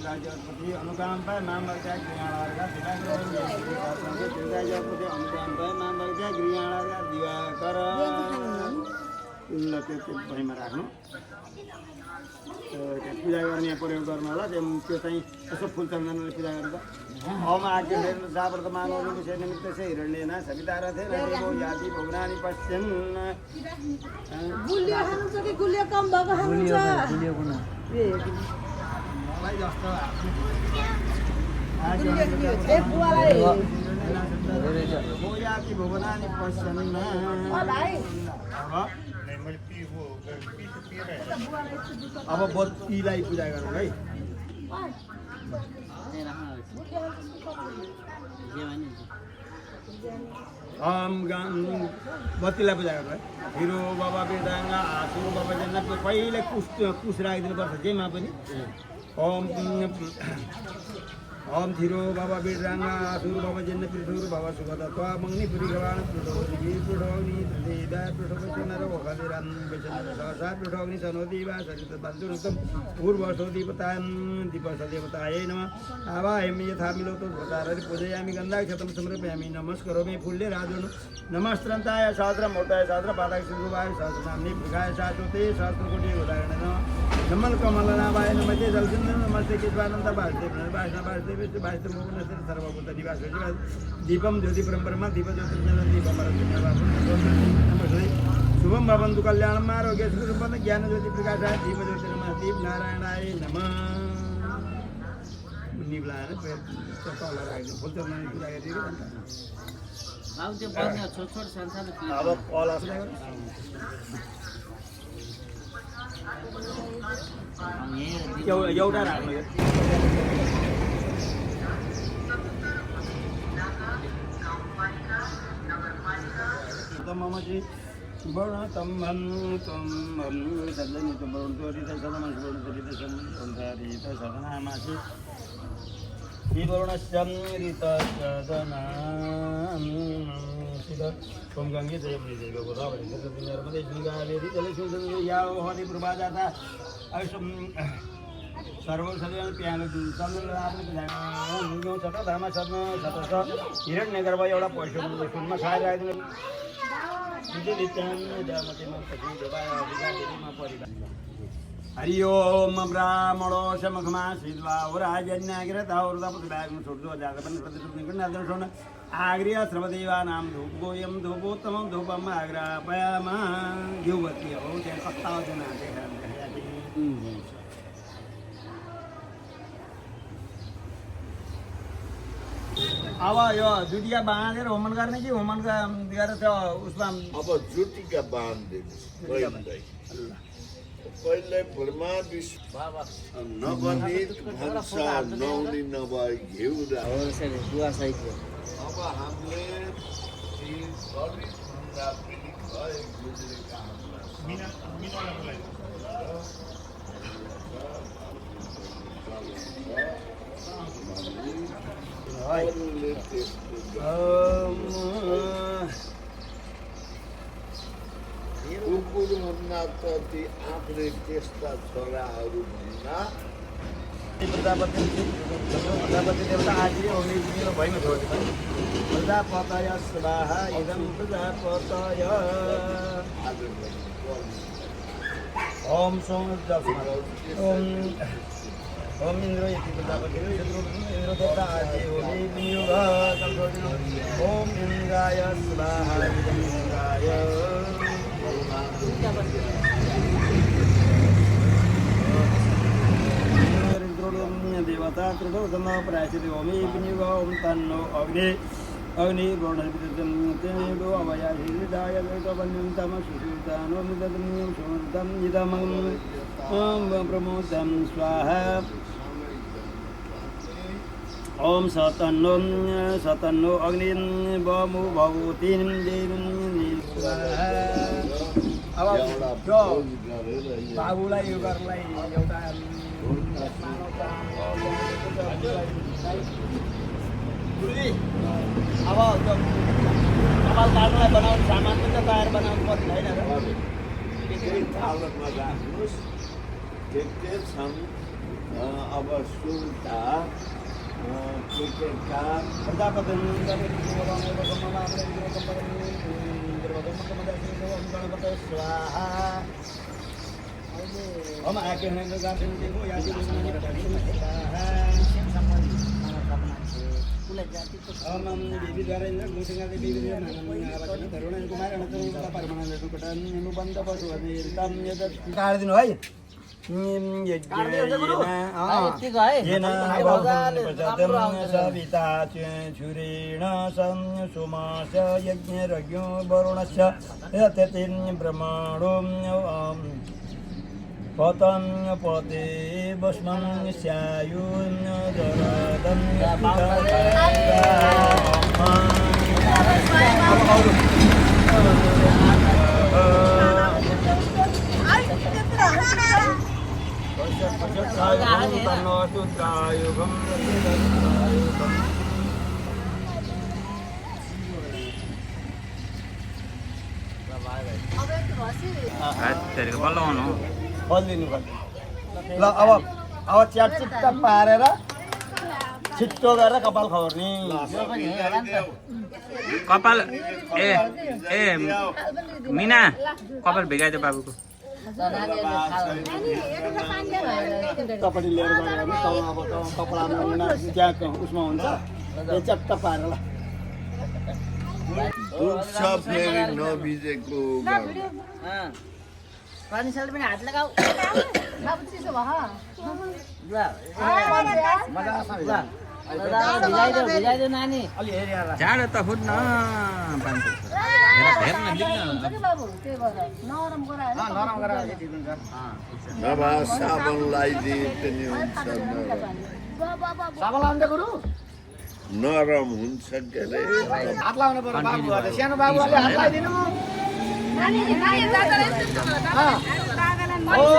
तिर्दाजपति अनुकाम पाए माम बग्या गृहाणार्गा तिर्दाजपति अनुकाम पाए माम बग्या गृहाणार्गा दिवाकर उनलाई त्यो भइमा राख्नु पूजा गर्ने प्रयोग गर्नु होला त्यो चाहिँ यसो फुल चन्दनले पूजा गर्दा अमा आज्ञा जाप्रत मानव विषय निमित्त से हिरण्येन सविता रथे नदेवो याति भोगनानि पश्यन् गुलियो खानु छ कि गुलियो कम भएको खानु छ गुलियो कुन मलाई जस्तो ए बुवालाई भो याति भोगनानि पश्यन् अब बत्तीलाई पूजा गरौँ है बत्तीलाई पूजा गर्नु है हिरो बाबा बेदाङ्गा आसु बाबा जन्ना पहिले कुश राखिदिनुपर्छ जेमा पनि ओम थिरो बाबा बिरंगा असुर बाबा जन्न पृथुर बाबा सुगता त्वा मंगनी पुरीगवान पृथोगी पृथोग्नि देदा पृथोगचनर वगदिरान बेचनर सहसा पृथोग्नि सनोदीवा सरित बन्धुरुतम पूर्वसो दीपतां दीपस देवताये नमः आवाहमि यथा मिलोतो भताररि पूजयामि गन्धाक्षतं समर्पयामि नमस्करोमि फुल्ले राजुनु नमस्त्रन्ताय सहस्र मोटाय सहस्र पादाय सुगुवाय सहस्र नामनि प्रकाय साचोते सहस्र कोटि उदाहरण नमल कमलनाभाय नमस्ते जलचंद्र नमस्ते केशवानंद वासुदेव वासुदेव वासुदेव मोहन सर्वभूत निवास दीपम ज्योति परब्रह्म दीप ज्योतिर्ज्ञान दीपम नमस्ते शुभम भवन्तु कल्याणम आरोग्य सुखं ज्ञान ज्योति प्रकाशाय दीप ज्योतिर्मय दीप नारायणाय नमः निब्लाएर तल राख्नु फुल चन्दन पूजा गरिदिनु अब त्यो बन्द छोट छोट सानो अब कलश एउटा राख्नु मम चाहिँ वर्ण तम तम सदन तो वर्ण तो रित सदन वर्ण तो रित सदनामासि विवर्णस्यं रित सदनामिद ओम गंगे जयमनि जय गोदावरी नर्मदे गंगावेदी जले सुंदर याव हरि प्रभाजाता आयुषम सर्व सदन प्यानो चन्दन आफ्नो न्यौ छ धर्म सदन सतस हिरण्यगर्भ एउटा पैसा सुनमा खाएर राख्दिनु हरि ओम ब्राह्मणो समखमा सिद्वा वराजन्याग्रतावृतपतिभागं आग्र्य सर्वदेवानां धूपोऽयं धूपोत्तमं धूपम् आग्रापयामः युवती हो त्यहाँ 57 जना अब यो जुटिया बाँधेर होमन गर्ने कि होमन गरेर त्यो उसमा अब जुटिका बाँधिदिनु पहिले ब्रह्मा विष्णु नबनित भन्छ नहुने नभए घिउ बुवा सहित अब हामीले कुकुरभन्दा त ती आफूले त्यस्ता छोराहरू भन्दा प्रजापति देवता आजी होने भइमा छोड्छ प्रजापतय स्वाहा इदं प्रजापतय ओम सोम ओम इंद्र इति प्रजापति इंद्र देवता आजी होने नियोग ओम इंद्राय स्वाहा इदं इंद्राय देवता त्रिदोषम प्रायश्चित ओमी विनियोग ओम तन्नो अग्नि अग्नि वर्णो अवयादाय वन्यं तम सुसूतानो निदम्यं सुमृतं इदमं प्रमोदं स्वाहा ओम सतन्नो अग्नि बमु भगवतीं देवीं स्वाहा अब बाबुलाई यो गर्नलाई एउटा अब त्यो कपाल काट्नलाई बनाउने सामान पनि त तयार बनाउनु पर्ने होइन त्यही थालमा राख्नुहोस् के के छन् अब सुनता क्रिकेटका प्रजापतिं स्वाहा हम आके हैं तो गाते हैं देखो याद हम देवी द्वारा इंद्र गुसिंगा देवी द्वारा नाम तरुण कुमार अनंत परमानंद सुकटन अनुबंध पशुवनिर्तम यद काल दिन भाई सविता छुरेण सुमास यज्ञरज्ञो वरुणस्य ब्रह्माणो पतं पते भस्मं स्यायुं दरदं तेरेको बल्ल आउनु फलिदिनु पर्छ ल अब च्याटचिट्टा पारेर छिट्टो गरेर कपाल खौर्ने कपाल ए ए मिना कपाल भेगाइदियो बाबुको कपडी लिएर गएर अब कपडामा त्यहाँ उसमा हुन्छ यो च्याट्टा पारेर ल दुख्छ फेरि नभिजेको पानी साल पनि हात लगाऊ बाबु चिसो भिजाइदेऊ नानी जाडो त फुट्न बाबु त्यही भएर नरम गराएर नभए साबुन लगाइदिए पनि हुन्छ नरम हुन्छ के अरे हात लाउनु पर्यो बाबुहरूले सानो बाबुहरूले हात लगाइदिनु हो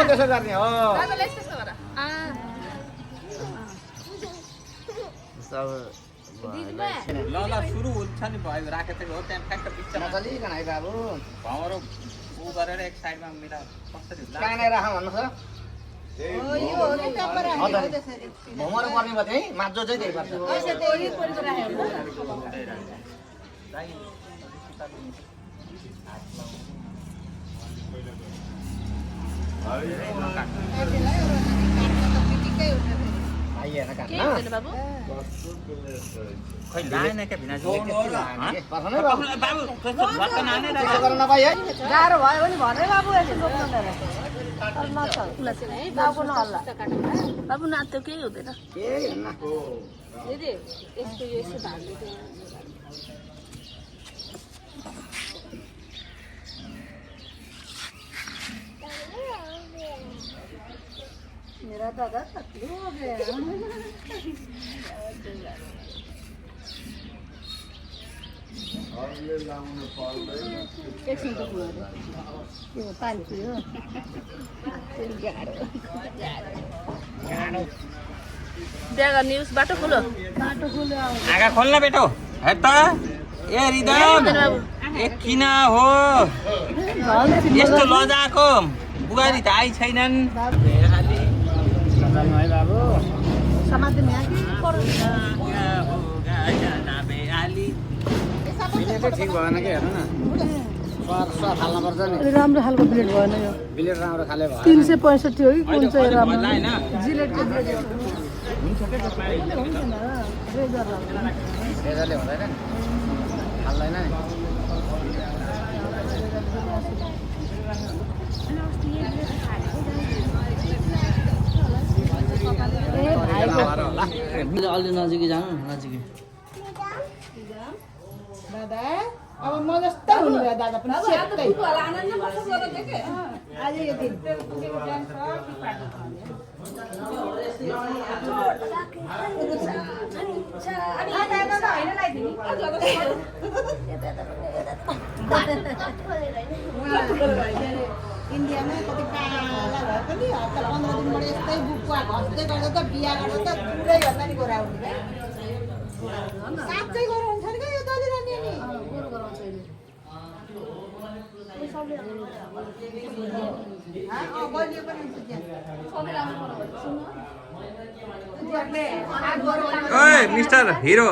त्यसो गर्ने हो ल ल सुरु हुन्छ नि भयो राखेको हो त्यहाँ ठ्याक्क बिचमा नचलिकन है बाबु भँगरो उ गरेर एक साइडमा मिला कसरी कहाँ राख भन्नुहोस् भमरो पर्ने भयो त्यही माजो चाहिँ त्यही पर्छ खै लाएन क्या भिनाजु बाबु त्यस्तो भत्ता नाने गाह्रो भयो भने भन्दै बाबु बाबु नाच्यो केही हुँदैन दिदी यसको यो यसो धार्दै मेरा दादा पतलू हो गया एकछिन त यो पानी पियो बिहा गर्ने उस बाटो खोलो आगा खोल्न बेटो हेर त ए रिदम ए किन हो यस्तो लजाको बुहारी त आइ छैनन् ठिक भएन कि हेर्नु न स्वाद हाल्नुपर्छ नि राम्रो खालको ब्लेड भएन यो ब्लेड राम्रो खाले भयो 365 हो कि कुन चाहिँ राम्रो जिलेटको ब्लेड रेजरले हुँदैन नि हाल्दैन नि अलि नजिकै जानु नजिकै दादा अब म जस्तो हुने भयो दादा पनि सेक्दै आज यो दिन इन्डियामा कति पाला भयो पनि हप्ता 15 दिनबाट यस्तै बुकवा घस्दै गर्दा त बिहा गर्दा त पुरै भन्दा नि गोरा हुने साँच्चै गोरा हुन्छ नि यो दली रानी नि गोरो गराउँछ अहिले बलियो पनि हुन्छ त्यहाँ सबै राम्रो पर्छ सुन ओए मिस्टर हिरो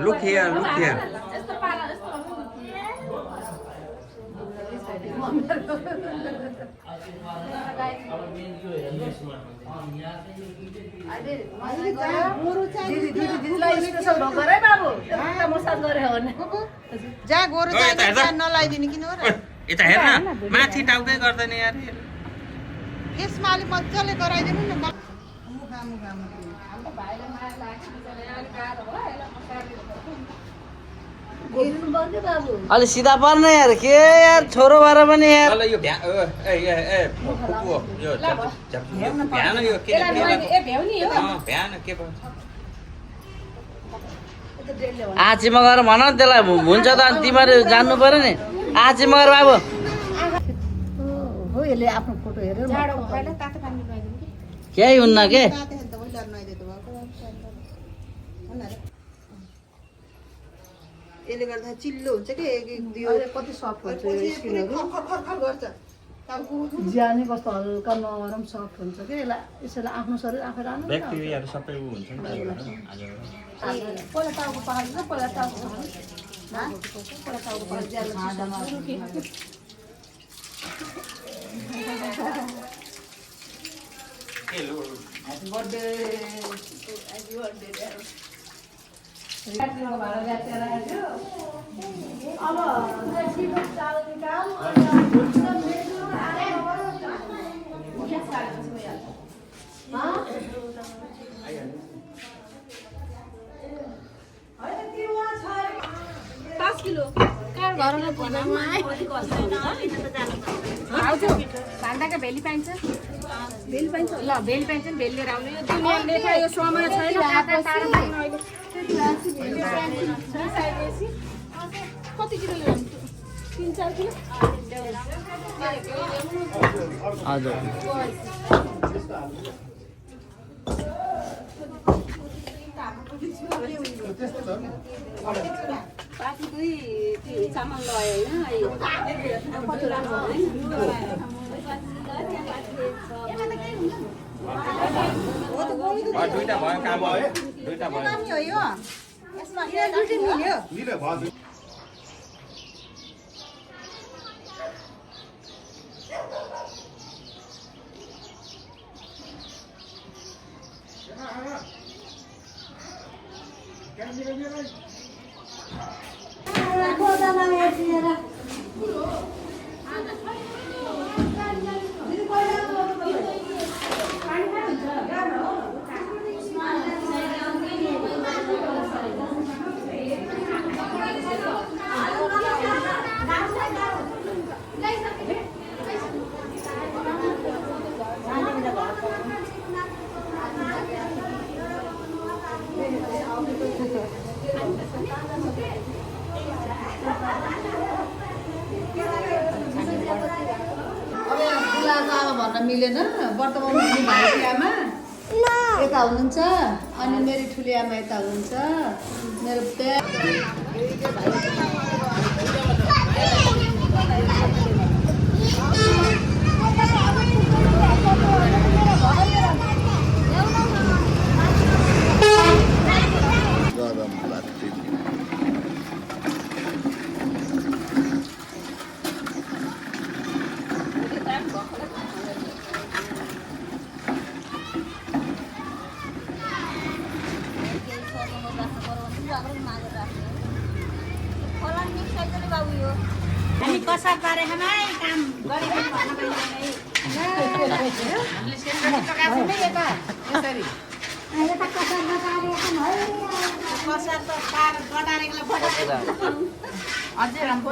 लुक हियर जा गोरु ओए, यता हेर्दा। नलाइदिने किन हो र यता हेर न माथि टाउकै गर्दैन यार यसमा अलिक मजाले गराइदिनु न मुखा मुखा अलि सिधा पर्न यार के यार छोरो भएर पनि यार ल यो भ्या ए फुपू हो यो भ्यान यो के भ्यान के भयो आँचीमा गएर भन न त्यसलाई हुन्छ त अनि तिमीहरू जान्नु पर्यो नि आँचीमा गएर बाबु हो यसले आफ्नो फोटो हेरेर केही हुन्न के यसले गर्दा चिल्लो हुन्छ कि कति सफ्ट हुन्छ खर गर्छ ज्यानै कस्तो हल्का नरम सफ्ट हुन्छ कि यसलाई यसैलाई आफ्नो शरीर आफै राम्रो ब्याक्टेरियाहरू सबै उ हुन्छ नि पहिला टाउको पखाल्छ पहिला टाउको पहिला टाउको भान्दाका भेली पाइन्छ भेली पाइन्छ ल भेली पाइन्छ नि भेली लिएर आउनु यो दुनियाँले यो समय छैन कति किलो ल्याउनु 3-4 किलो हजुर पार्टी दुई चामल लगायो होइन कति राम्रो दुईटा भयो काम भयो दुईटा भयो यसमा मिल्यो भन्न मिलेन वर्तमान हुने भाइकी आमा यता हुनुहुन्छ अनि मेरो ठुली आमा यता हुनुहुन्छ मेरो गरम लाग्थ्यो हामी कसार पारेको नै काम गरेको भन्न पाइँदैन कसार त पार गटारेको अझै राम्रो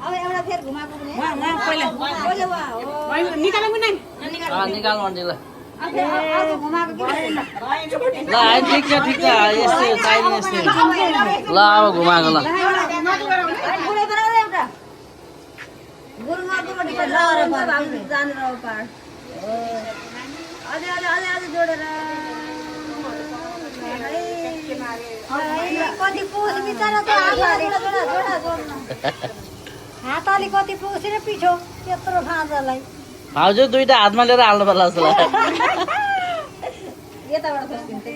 अब एउटा फेर घुमाएको निकाल्नु नि निकाल मन्डीलाई घुमाएको ल ठिक छ यस्तै चाहिने यस्तै ल अब घुमाएको ल हात अलिकति पुग्छ र पिठो त्यत्रो भाँजालाई भाउजू दुईटा हातमा लिएर हाल्नु पर्ला जस्तो लाग्यो यताबाट खस्किन्छ कि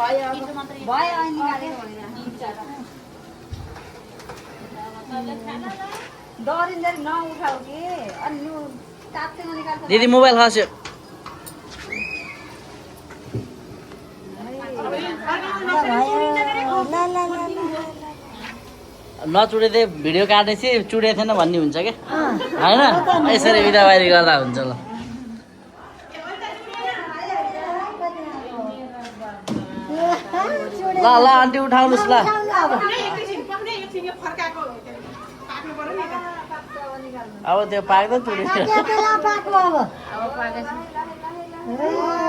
भयो अनि निकालेको डरिँदै नउठाऊ कि अनि तात्तिन निकाल्छ दिदी मोबाइल खस्यो नचुडे भिडियो काटेपछि चुडेको थिएन भन्ने हुन्छ क्या होइन यसरी बिदाबारी गर्दा हुन्छ ल ल ल आन्टी उठाउनुहोस् ल अब त्यो पाक्दैन चुडे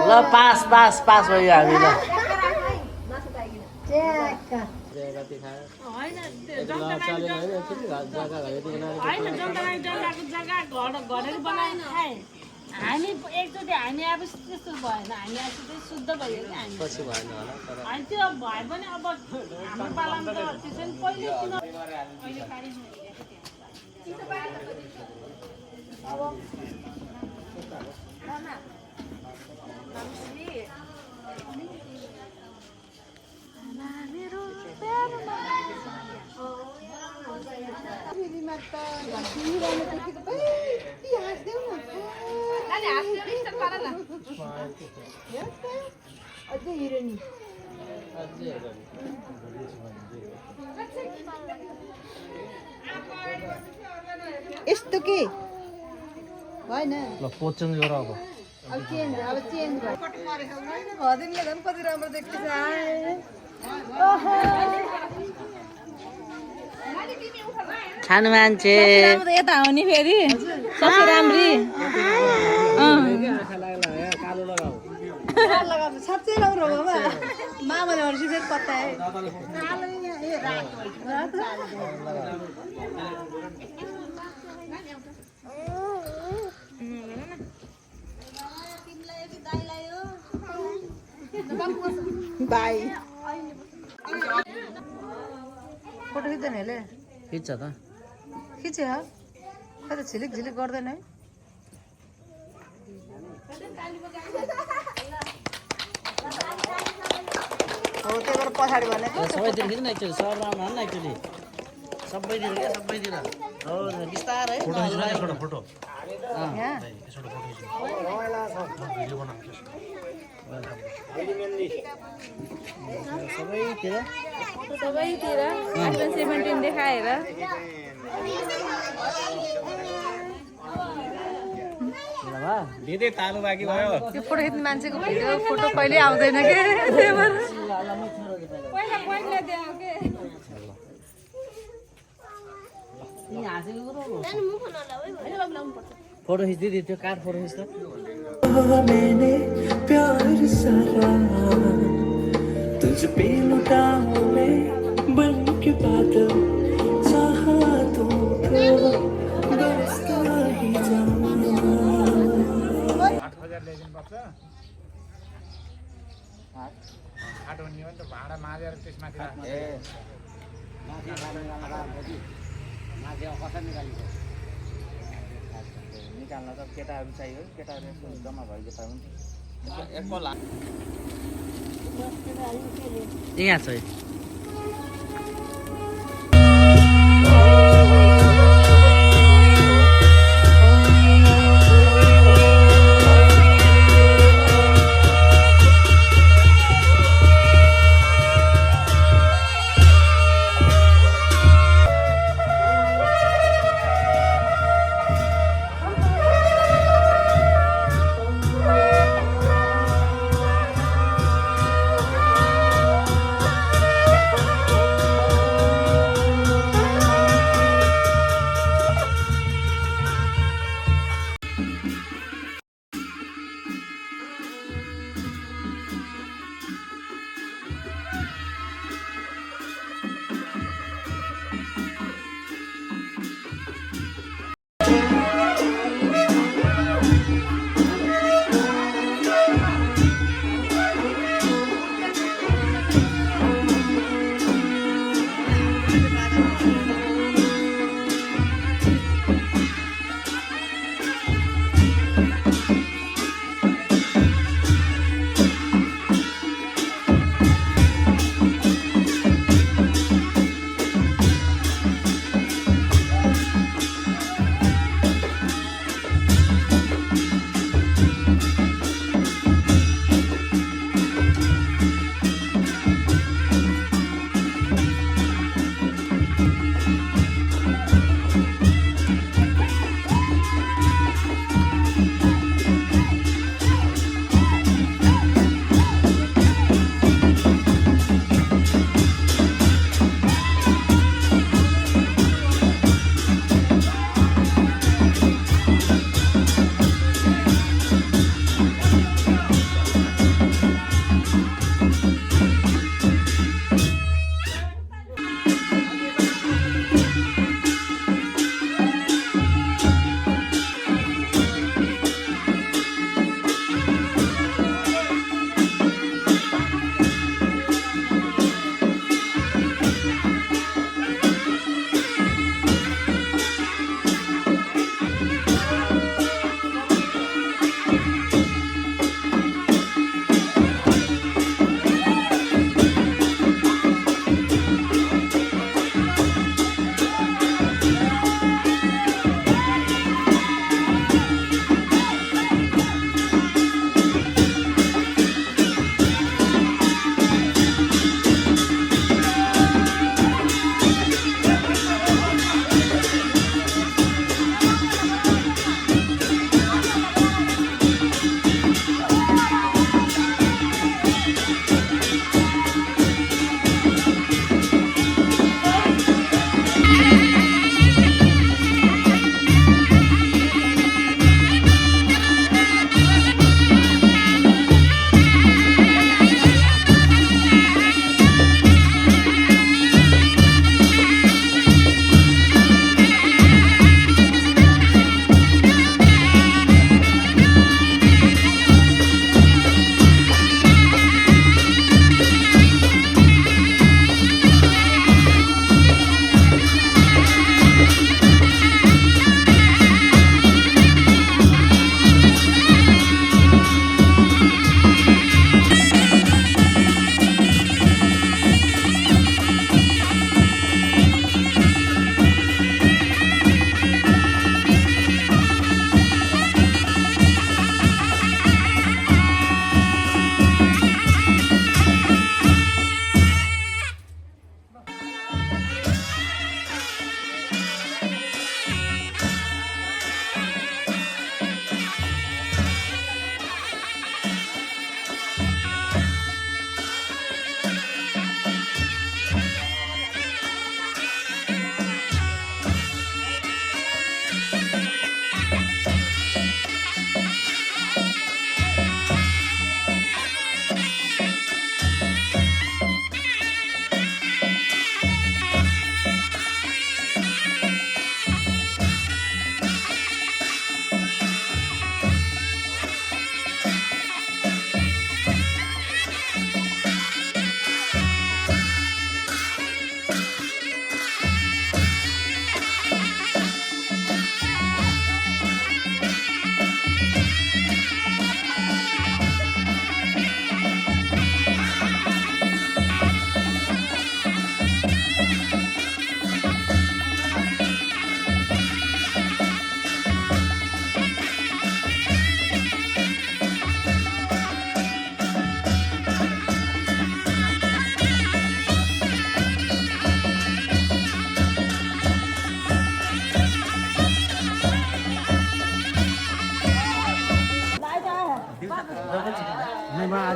ल पास पास पास भयो हामी ल हामी एकचोटि हामी अब त्यस्तो भएन हामी आएपछि शुद्ध भयो कि हामी पछि भएन होला अनि त्यो भए पनि अब हाम्रो पालामा त त्यसै पहिले यस्तो के होइन ल पोज चेन्ज गर अब चेन्ज भयो हदिनले झन् कति राम्रो देख्दैछ खानु मान्छे यता हो नि फेरि सबै राम्री साँच्चै राम्रो हो बाबा मामाले हर्सी फेरि पत्ताए बाई फोटो खिच्दैन हेले खिच्छ त खिच्यो खै त झिलिक झिलिक गर्दैन है हो त्यही भएर पछाडि भनेको सबैतिर खिच्नु एकचोटि सब राम्रो हाल्नु एकचोटि सबैतिर क्या सबैतिर हो बिस्तारै फोटो यहाँ सबैतिर 17 देखाएर दिदी तालु बाँकी भयो त्यो फोटो खिच्ने मान्छेको भिडियो फोटो कहिले आउँदैन के त्यही भएर पहिला देऊ के फोटो खिच्दै त्यो कार्ड फोटो खिच्छ मैंने प्यार सारा तुझ पे लुटा हूँ मैं बन के बादल चाहतों को बरसता ही जाऊँ भाडा माझेर त्यसमाथि निकाल्न त केटाहरू चाहियो केटाहरू जम्मा भइदिए यहाँ छ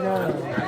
आज